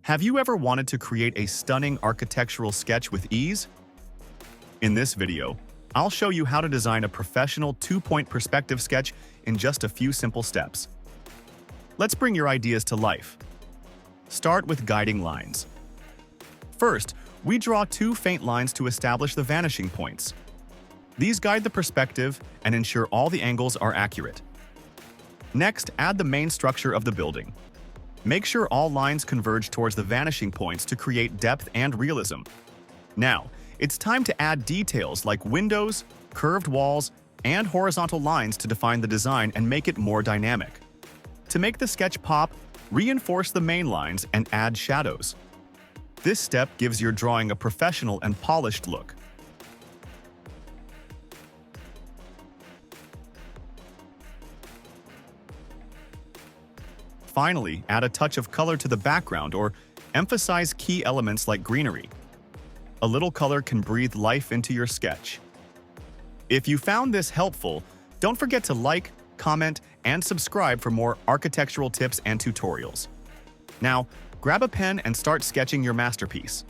Have you ever wanted to create a stunning architectural sketch with ease? In this video, I'll show you how to design a professional two-point perspective sketch in just a few simple steps. Let's bring your ideas to life. Start with guiding lines. First, we draw two faint lines to establish the vanishing points. These guide the perspective and ensure all the angles are accurate. Next, add the main structure of the building. Make sure all lines converge towards the vanishing points to create depth and realism. Now, it's time to add details like windows, curved walls, and horizontal lines to define the design and make it more dynamic. To make the sketch pop, reinforce the main lines and add shadows. This step gives your drawing a professional and polished look. Finally, add a touch of color to the background or emphasize key elements like greenery. A little color can breathe life into your sketch. If you found this helpful, don't forget to like, comment, and subscribe for more architectural tips and tutorials. Now, grab a pen and start sketching your masterpiece.